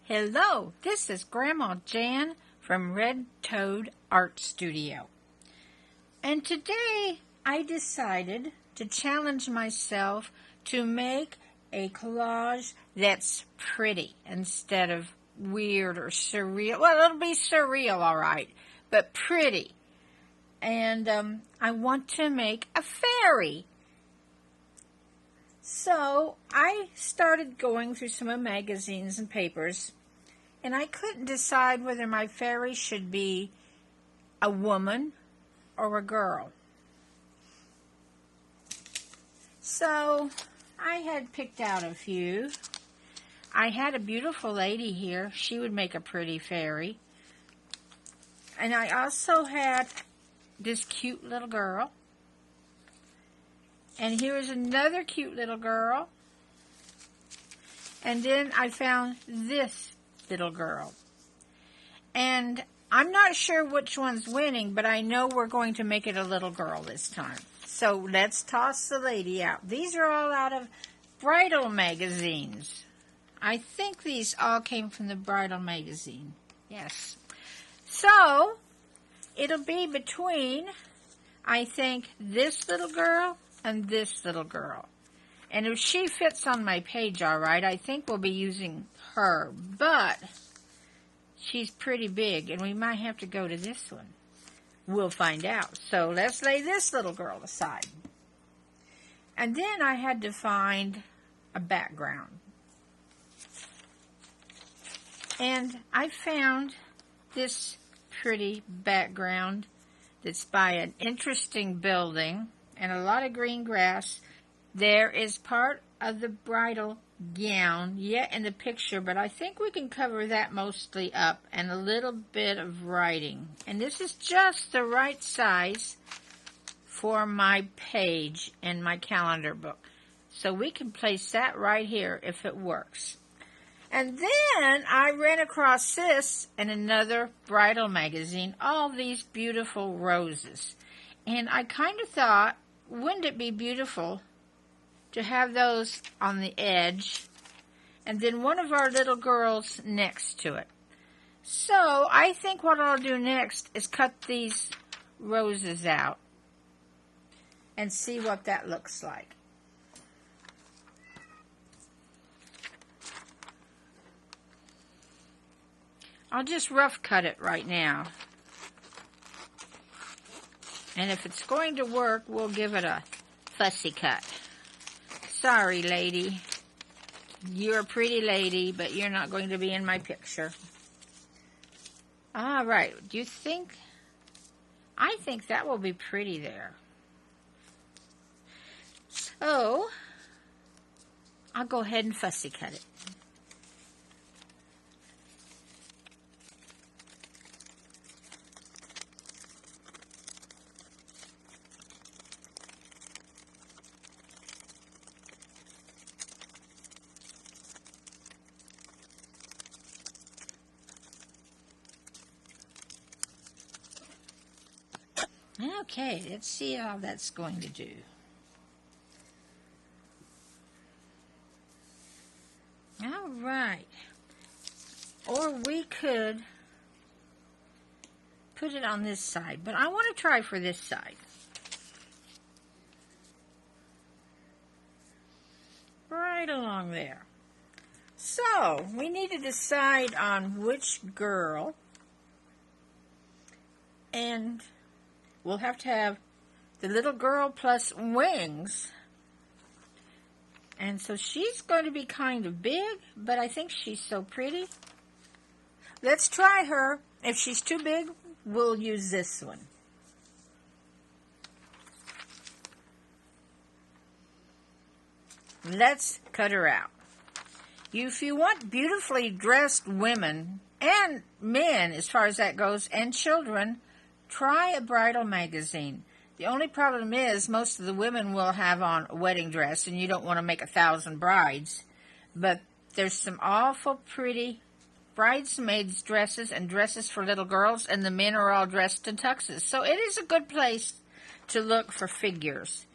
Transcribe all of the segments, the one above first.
Hello, this is Grandma Jan from Red Toad Art Studio. And today I decided to challenge myself to make a collage that's pretty instead of weird or surreal. Well, it'll be surreal, all right, but pretty. And I want to make a fairy. So I started going through some of the magazines and papers, and I couldn't decide whether my fairy should be a woman or a girl. So I had picked out a few. I had a beautiful lady here. She would make a pretty fairy. And I also had this cute little girl. And here is another cute little girl. And then I found this little girl. And I'm not sure which one's winning, but I know we're going to make it a little girl this time. So let's toss the lady out. These are all out of bridal magazines. I think these all came from the bridal magazine. Yes. So it'll be between, I think, this little girl and this little girl. And if she fits on my page all right, I think we'll be using her. But she's pretty big, and we might have to go to this one. We'll find out. So let's lay this little girl aside. And then I had to find a background. And I found this pretty background that's by an interesting building and a lot of green grass. There is part of the bridal gown yet in the picture, but I think we can cover that mostly up, and a little bit of writing. And this is just the right size for my page in my calendar book. So we can place that right here if it works. And then I ran across this in another bridal magazine, all these beautiful roses. And I kind of thought, wouldn't it be beautiful to have those on the edge and then one of our little girls next to it? So I think what I'll do next is cut these roses out and see what that looks like. I'll just rough cut it right now. And if it's going to work, we'll give it a fussy cut. Sorry, lady. You're a pretty lady, but you're not going to be in my picture. All right. Do you think? I think that will be pretty there. So, I'll go ahead and fussy cut it. Okay, let's see how that's going to do. All right. Or we could put it on this side, but I want to try for this side. Right along there. So, we need to decide on which girl, and we'll have to have the little girl plus wings. And so she's going to be kind of big, but I think she's so pretty. Let's try her. If she's too big, we'll use this one. Let's cut her out. If you want beautifully dressed women and men, as far as that goes, and children, try a bridal magazine. The only problem is most of the women will have on a wedding dress, and you don't want to make 1,000 brides. But there's some awful pretty bridesmaids dresses and dresses for little girls, and the men are all dressed in tuxes. So it is a good place to look for figures.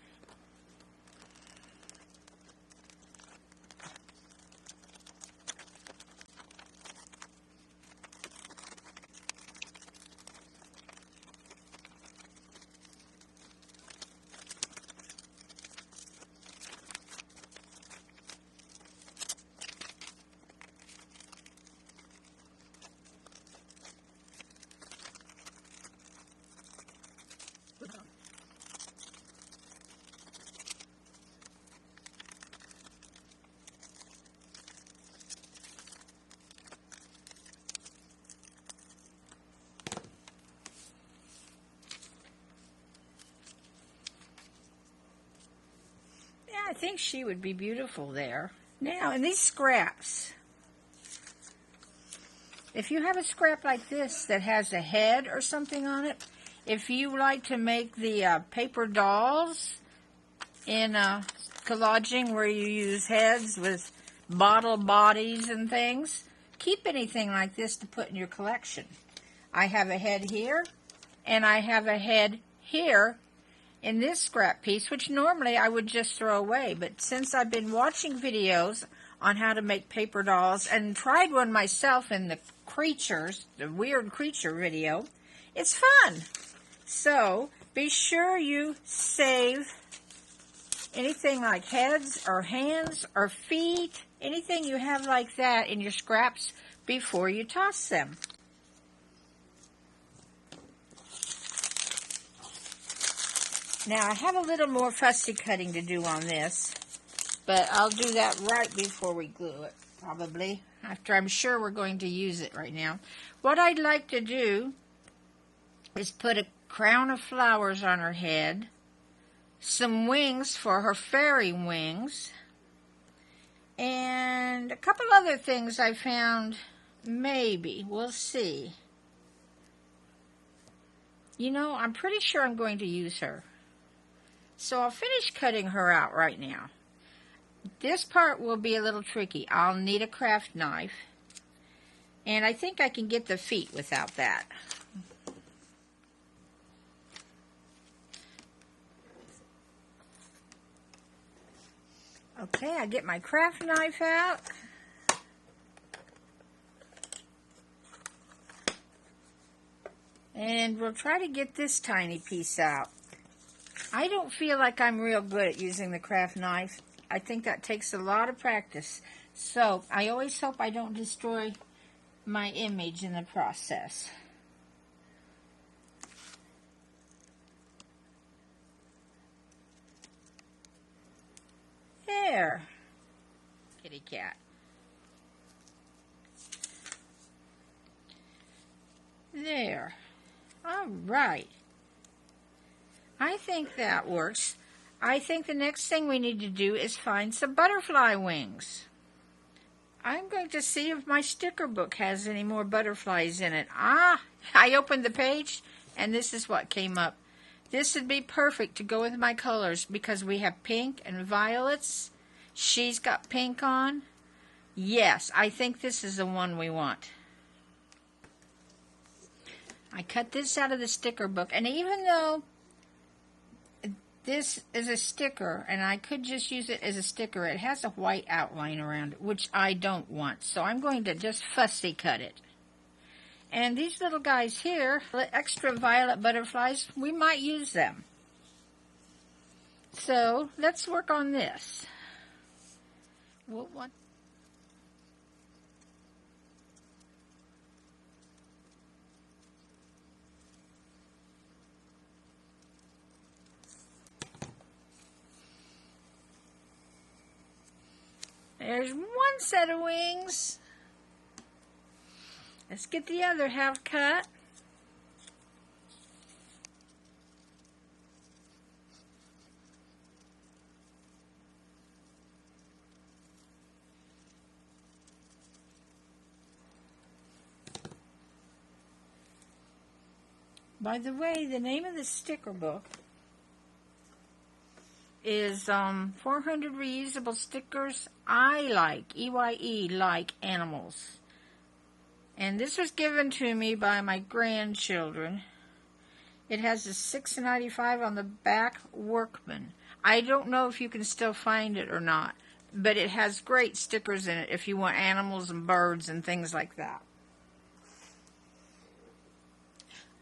I think she would be beautiful there. Now, in these scraps, if you have a scrap like this that has a head or something on it, if you like to make the paper dolls in collaging where you use heads with bottle bodies and things, keep anything like this to put in your collection. I have a head here, and I have a head here in this scrap piece, which normally I would just throw away, but since I've been watching videos on how to make paper dolls and tried one myself in the creatures, the weird creature video, it's fun. So be sure you save anything like heads or hands or feet, anything you have like that in your scraps before you toss them. Now I have a little more fussy cutting to do on this, but I'll do that right before we glue it, probably, after I'm sure we're going to use it right now. What I'd like to do is put a crown of flowers on her head, some wings for her fairy wings, and a couple other things I found. Maybe, we'll see. You know, I'm pretty sure I'm going to use her. So I'll finish cutting her out right now. This part will be a little tricky. I'll need a craft knife, and I think I can get the feet without that. Okay, I get my craft knife out. And we'll try to get this tiny piece out. I don't feel like I'm real good at using the craft knife. I think that takes a lot of practice. So I always hope I don't destroy my image in the process. There. Kitty cat. There. All right. I think that works. I think the next thing we need to do is find some butterfly wings. I'm going to see if my sticker book has any more butterflies in it. Ah, I opened the page and this is what came up. This would be perfect to go with my colors because we have pink and violets. She's got pink on. Yes, I think this is the one we want. I cut this out of the sticker book, and even though this is a sticker, and I could just use it as a sticker, it has a white outline around it, which I don't want. So I'm going to just fussy cut it. And these little guys here, the extra violet butterflies, we might use them. So let's work on this. We'll want There's one set of wings. Let's get the other half cut. By the way, the name of the sticker book is 400 Reusable Stickers I Like, E-Y-E, like animals. And this was given to me by my grandchildren. It has a $6.95 on the back, Workman. I don't know if you can still find it or not, but it has great stickers in it if you want animals and birds and things like that.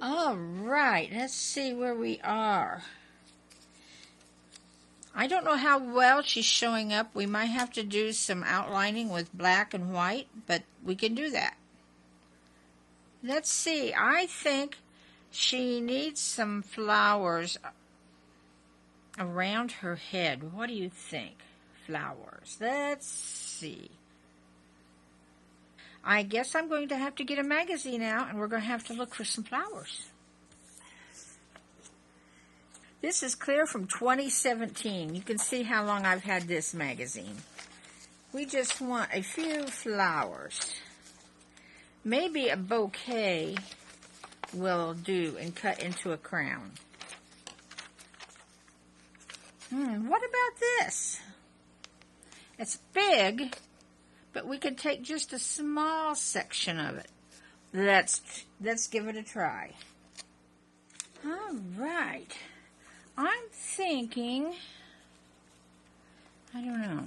All right, let's see where we are. I don't know how well she's showing up. We might have to do some outlining with black and white, but we can do that. Let's see. I think she needs some flowers around her head. What do you think? Flowers. Let's see. I guess I'm going to have to get a magazine out, and we're going to have to look for some flowers. This is clear from 2017. You can see how long I've had this magazine. We just want a few flowers. Maybe a bouquet will do and cut into a crown. What about this? It's big, but we could take just a small section of it. Let's give it a try. All right. I'm thinking, I don't know,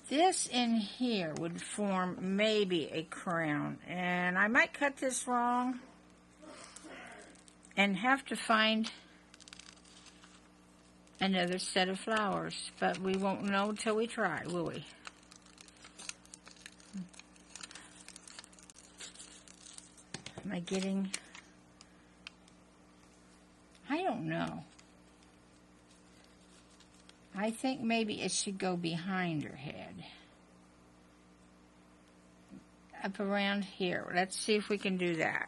this in here would form maybe a crown. And I might cut this wrong and have to find another set of flowers. But we won't know till we try, will we? Am I getting... I don't know. I think maybe it should go behind her head. Up around here. Let's see if we can do that.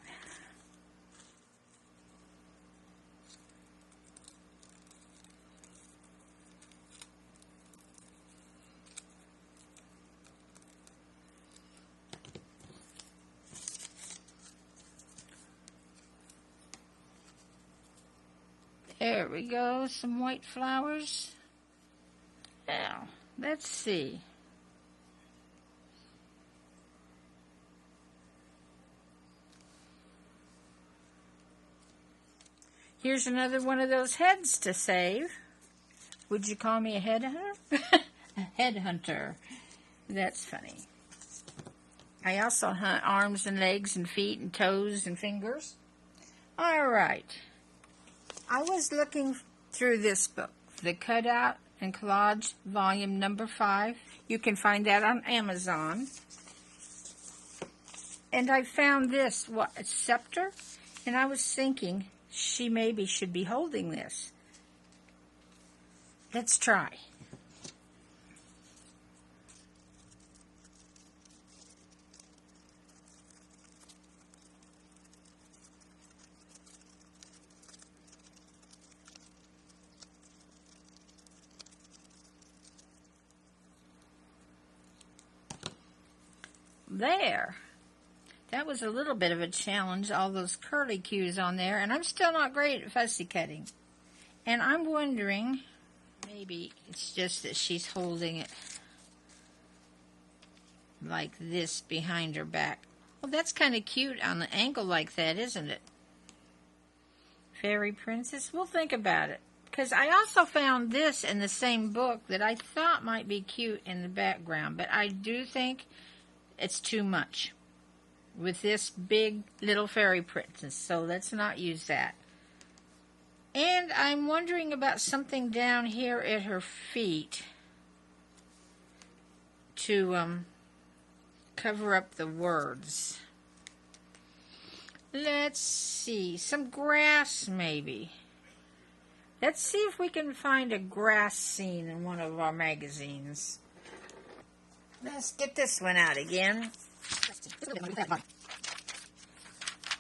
There we go, some white flowers. Now, let's see. Here's another one of those heads to save. Would you call me a headhunter? A headhunter. That's funny. I also hunt arms and legs and feet and toes and fingers. All right. I was looking through this book, the Cutout and Collage, volume number 5. You can find that on Amazon. And I found this, a scepter, and I was thinking she maybe should be holding this. Let's try. There. That was a little bit of a challenge, all those curly cues on there, and I'm still not great at fussy cutting. And I'm wondering, maybe it's just that she's holding it like this behind her back. Well, that's kind of cute on the angle like that, isn't it? Fairy Princess, we'll think about it. Because I also found this in the same book that I thought might be cute in the background, but I do think it's too much with this big little fairy princess, so let's not use that. And I'm wondering about something down here at her feet to cover up the words. Let's see, some grass maybe. Let's see if we can find a grass scene in one of our magazines. Let's get this one out again.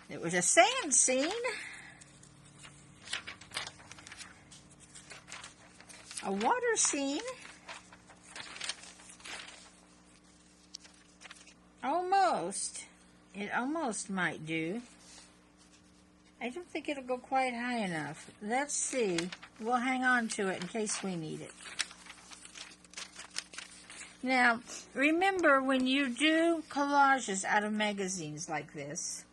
It was a sand scene. A water scene. Almost. It almost might do. I don't think it'll go quite high enough. Let's see. We'll hang on to it in case we need it. Now, remember when you do collages out of magazines like this,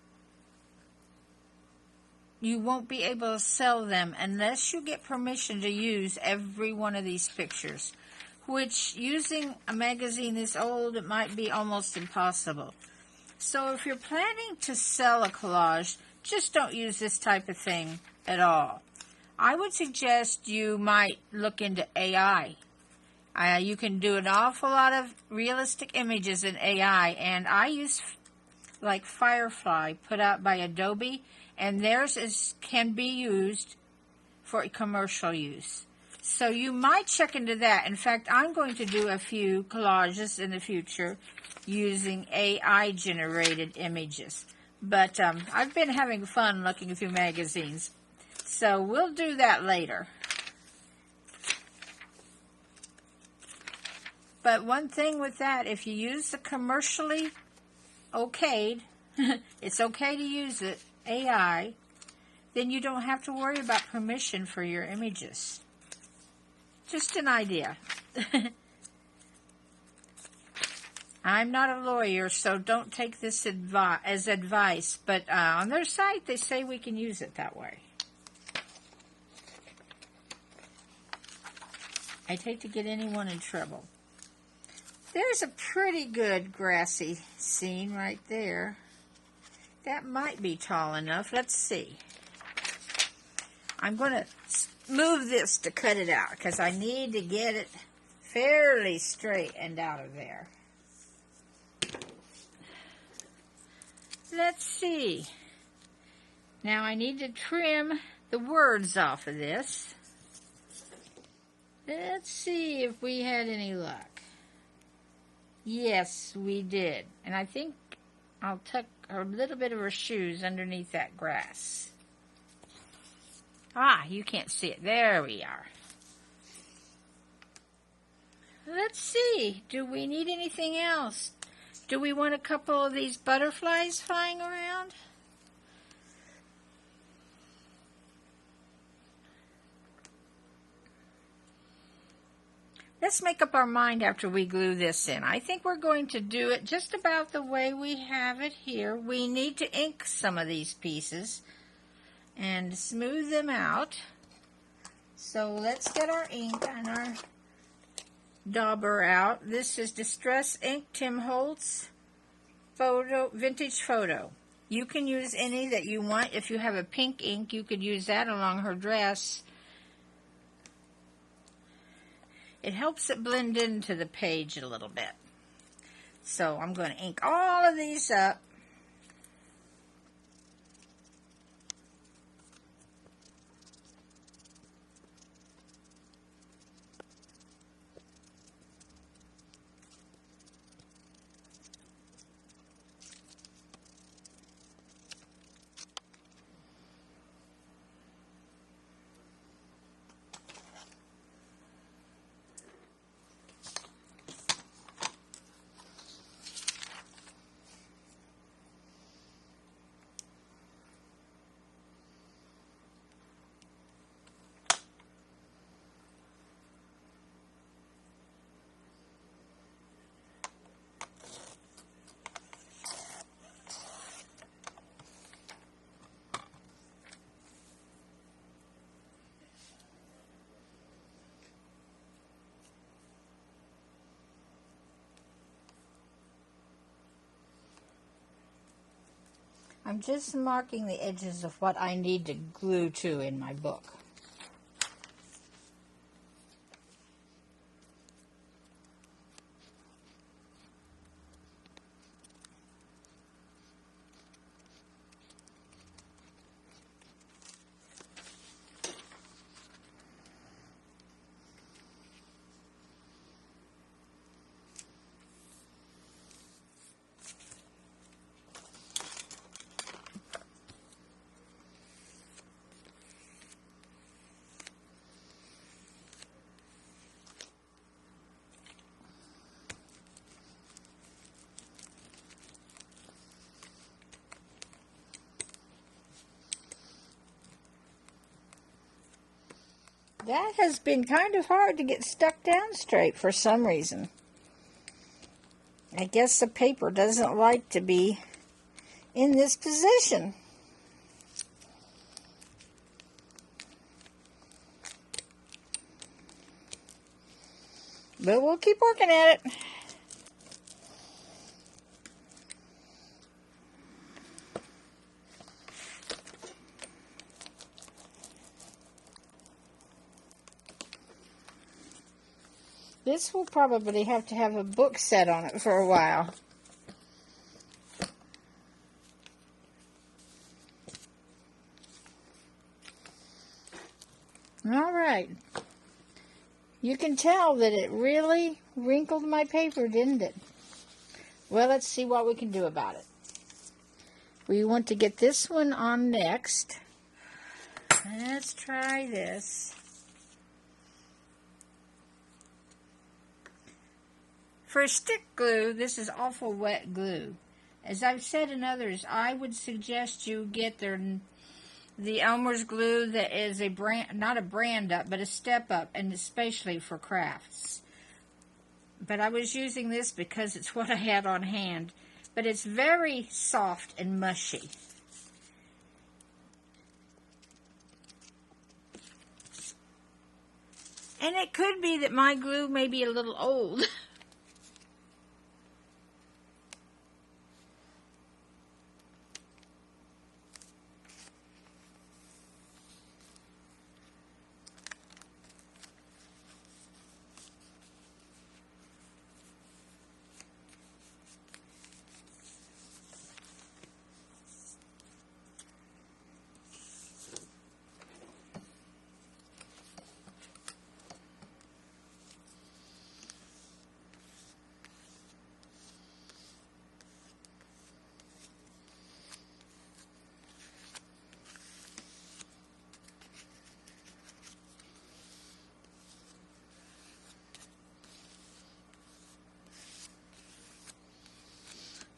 you won't be able to sell them unless you get permission to use every one of these pictures, which using a magazine this old, it might be almost impossible. So if you're planning to sell a collage, just don't use this type of thing at all. I would suggest you might look into AI. You can do an awful lot of realistic images in AI, and I use like Firefly put out by Adobe, and theirs can be used for commercial use. So you might check into that. In fact, I'm going to do a few collages in the future using AI-generated images. But I've been having fun looking through magazines. So we'll do that later. But one thing with that, if you use the commercially okayed, it's okay to use it, AI, then you don't have to worry about permission for your images. Just an idea. I'm not a lawyer, so don't take this as advice, but on their site they say we can use it that way. I'd hate to get anyone in trouble. There's a pretty good grassy scene right there. That might be tall enough. Let's see. I'm going to move this to cut it out because I need to get it fairly straight and out of there. Let's see. Now I need to trim the words off of this. Let's see if we had any luck. Yes, we did. And I think I'll tuck a little bit of her shoes underneath that grass. Ah, you can't see it. There we are. Let's see. Do we need anything else? Do we want a couple of these butterflies flying around? Let's make up our mind after we glue this in. I think we're going to do it just about the way we have it here. We need to ink some of these pieces and smooth them out. So let's get our ink and our dauber out. This is Distress Ink, Tim Holtz Vintage Photo. You can use any that you want. If you have a pink ink, you could use that along her dress. It helps it blend into the page a little bit. So I'm going to ink all of these up. I'm just marking the edges of what I need to glue to in my book. That has been kind of hard to get stuck down straight for some reason. I guess the paper doesn't like to be in this position. But we'll keep working at it. This will probably have to have a book set on it for a while. All right. You can tell that it really wrinkled my paper, didn't it? Well, let's see what we can do about it. We want to get this one on next. Let's try this. For stick glue, this is awful wet glue. As I've said in others, I would suggest you get the Elmer's glue that is a brand, not a brand up, but a step up, and especially for crafts. But I was using this because it's what I had on hand. But it's very soft and mushy. And it could be that my glue may be a little old.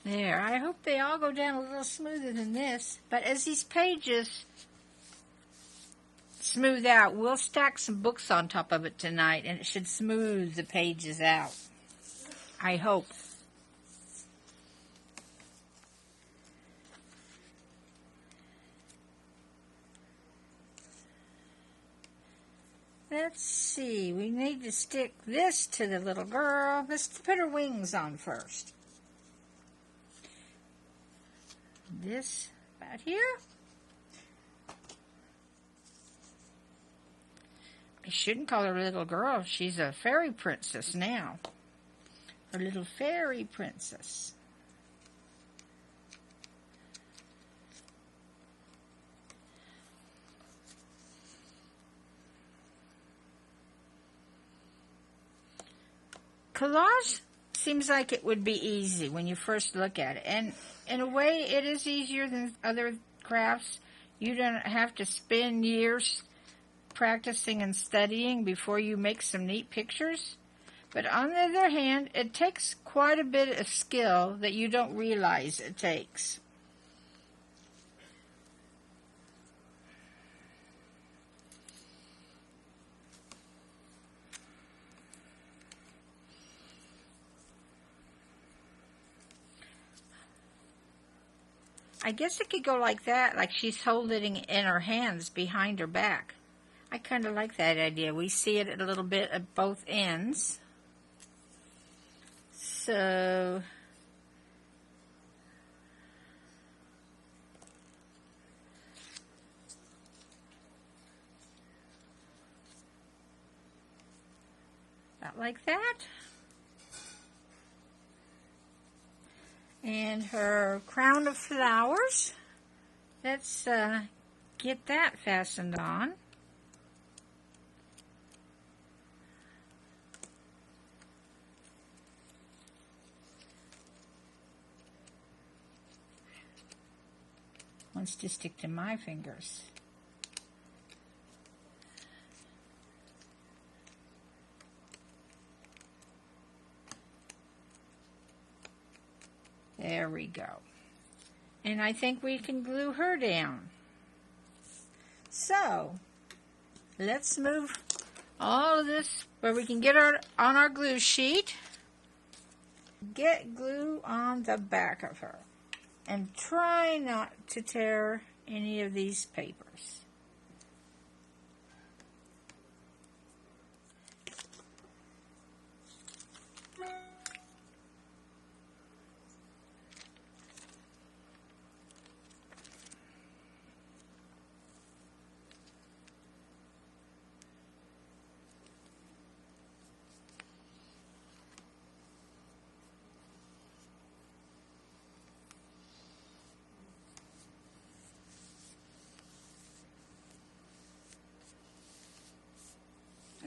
There, I hope they all go down a little smoother than this. But as these pages smooth out, we'll stack some books on top of it tonight, and it should smooth the pages out. I hope. Let's see, we need to stick this to the little girl. Let's put her wings on first. This about here. I shouldn't call her a little girl. She's a fairy princess now. A little fairy princess. Collage seems like it would be easy when you first look at it. And in a way, it is easier than other crafts. You don't have to spend years practicing and studying before you make some neat pictures. But on the other hand, it takes quite a bit of skill that you don't realize it takes. I guess it could go like that, like she's holding it in her hands behind her back. I kind of like that idea. We see it a little bit at both ends. So about like that. And her crown of flowers. Let's get that fastened on. Wants to stick to my fingers. There we go. And I think we can glue her down. So, let's move all of this where we can get her on our glue sheet. Get glue on the back of her. And try not to tear any of these papers.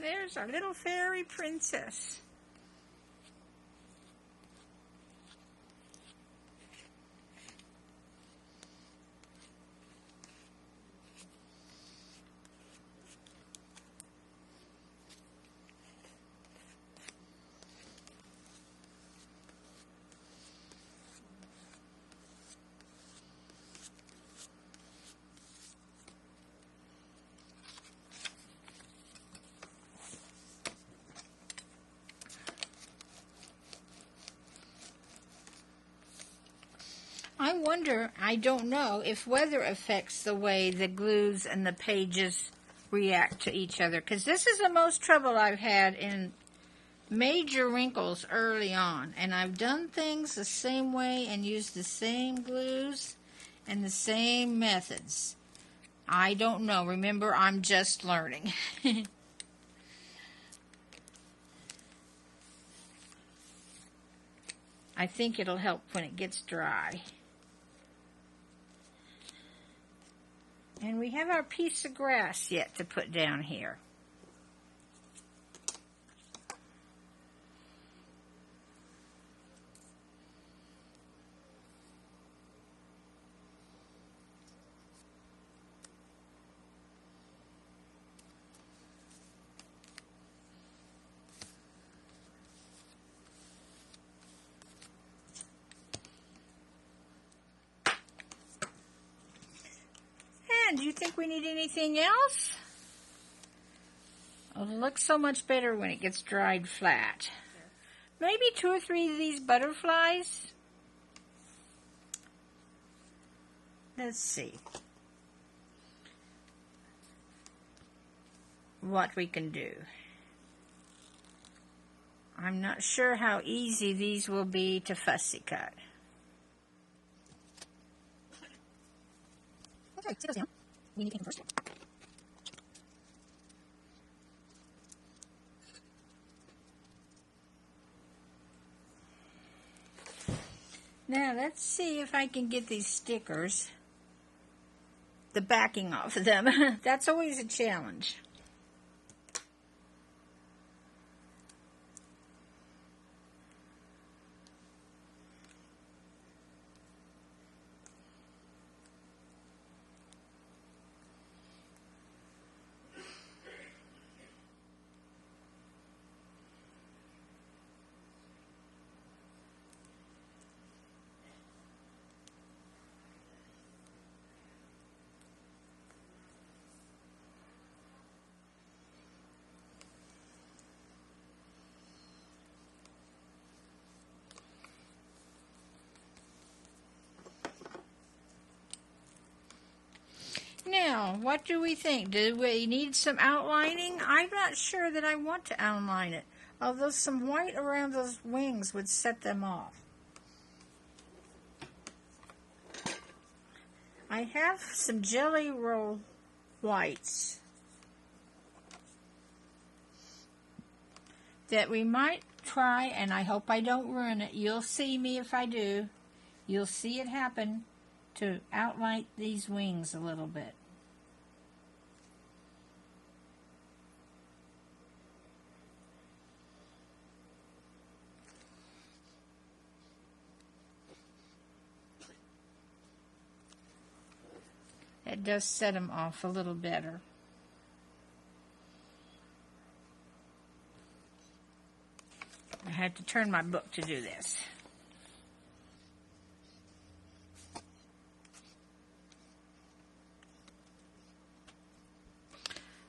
There's our little fairy princess. I wonder, I don't know, if weather affects the way the glues and the pages react to each other, because this is the most trouble I've had in major wrinkles early on, and I've done things the same way and used the same glues and the same methods. I don't know. Remember, I'm just learning. I think it'll help when it gets dry. And we have our piece of grass yet to put down here. Do you think we need anything else? It'll look so much better when it gets dried flat. Maybe 2 or 3 of these butterflies. Let's see what we can do. I'm not sure how easy these will be to fussy cut. Okay, sit those down. We need to paint them first. Now let's see if I can get these stickers, the backing off of them. That's always a challenge. Now, what do we think? Do we need some outlining? I'm not sure that I want to outline it, although some white around those wings would set them off. I have some jelly roll whites that we might try, and I hope I don't ruin it. You'll see me if I do. You'll see it happen to outline these wings a little bit. It does set them off a little better. I had to turn my book to do this.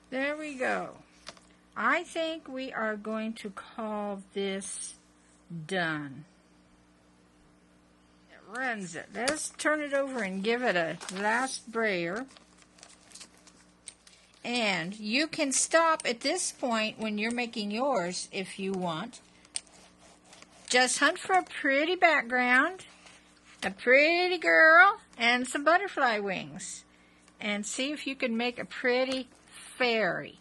There we go. I think we are going to call this done. It runs it. Let's turn it over and give it a last brayer. And you can stop at this point when you're making yours if you want. Just hunt for a pretty background, a pretty girl, and some butterfly wings. And see if you can make a pretty fairy.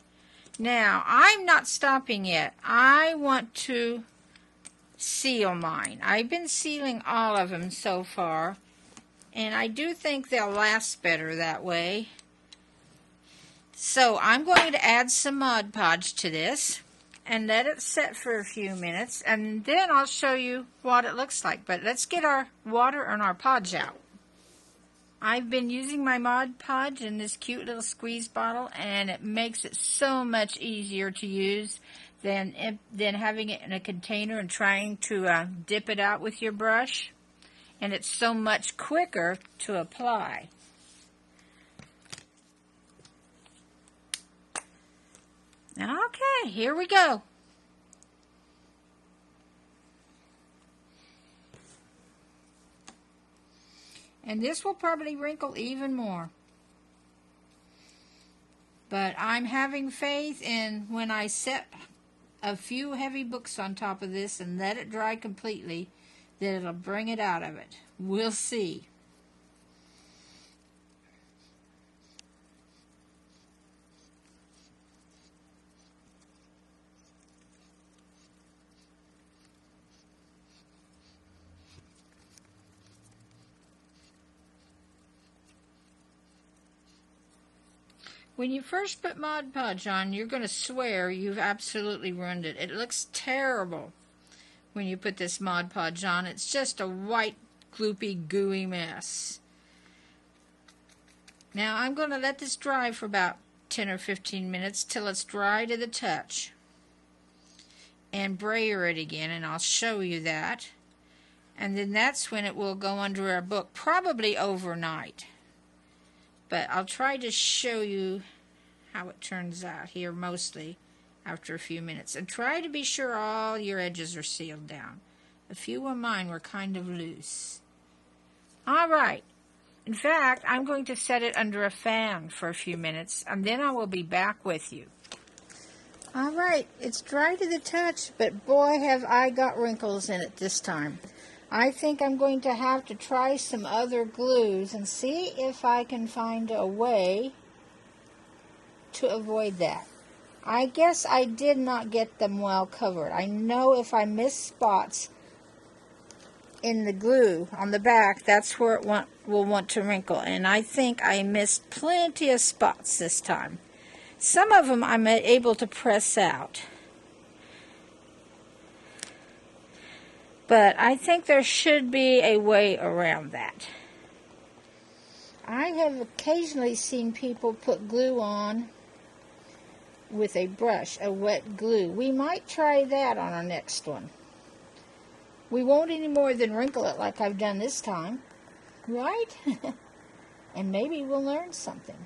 Now, I'm not stopping yet. I want to seal mine. I've been sealing all of them so far, and I do think they'll last better that way. So I'm going to add some Mod Podge to this and let it set for a few minutes, and then I'll show you what it looks like. But let's get our water and our podge out. I've been using my Mod Podge in this cute little squeeze bottle, and it makes it so much easier to use than having it in a container and trying to dip it out with your brush. And it's so much quicker to apply. Okay, here we go. And this will probably wrinkle even more. But I'm having faith in when I set a few heavy books on top of this and let it dry completely, that it'll bring it out of it. We'll see. When you first put Mod Podge on, you're going to swear you've absolutely ruined it. It looks terrible when you put this Mod Podge on. It's just a white, gloopy, gooey mess. Now I'm going to let this dry for about 10 or 15 minutes till it's dry to the touch. And brayer it again, and I'll show you that. And then that's when it will go under our book, probably overnight. But I'll try to show you how it turns out here mostly after a few minutes. And try to be sure all your edges are sealed down. A few of mine were kind of loose. All right. In fact, I'm going to set it under a fan for a few minutes, and then I will be back with you. All right, it's dry to the touch, but boy, have I got wrinkles in it this time. I think I'm going to have to try some other glues and see if I can find a way to avoid that. I guess I did not get them well covered. I know if I miss spots in the glue on the back, that's where it will want to wrinkle. And I think I missed plenty of spots this time. Some of them I'm able to press out. But I think there should be a way around that. I have occasionally seen people put glue on with a brush, a wet glue. We might try that on our next one. We won't any more than wrinkle it like I've done this time, right? And maybe we'll learn something.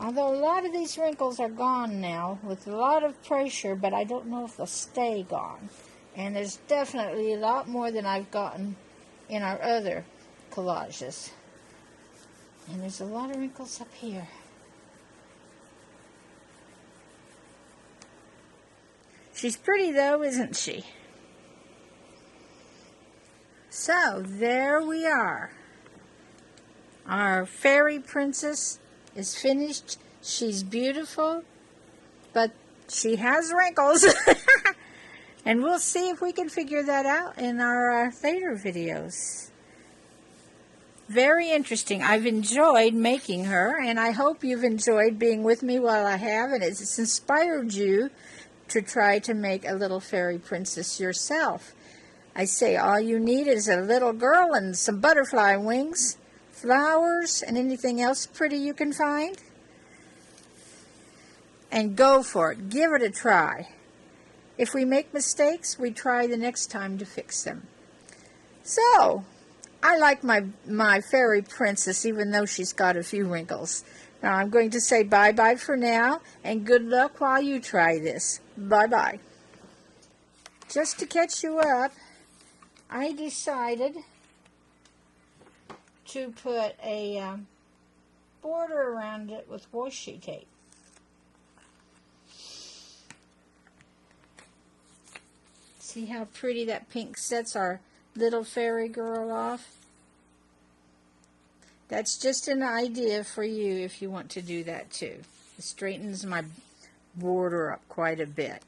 Although a lot of these wrinkles are gone now with a lot of pressure, but I don't know if they'll stay gone. And there's definitely a lot more than I've gotten in our other collages. And there's a lot of wrinkles up here. She's pretty though, isn't she? So, there we are. Our fairy princess is finished. She's beautiful, but she has wrinkles. And we'll see if we can figure that out in our later videos. Very interesting. I've enjoyed making her, and I hope you've enjoyed being with me while I have, and it's inspired you to try to make a little fairy princess yourself. I say all you need is a little girl and some butterfly wings, flowers, and anything else pretty you can find. And go for it. Give it a try. If we make mistakes, we try the next time to fix them. So, I like my fairy princess, even though she's got a few wrinkles. Now, I'm going to say bye-bye for now, and good luck while you try this. Bye-bye. Just to catch you up, I decided to put a border around it with washi tape. See how pretty that pink sets our little fairy girl off? That's just an idea for you if you want to do that too. It straightens my border up quite a bit.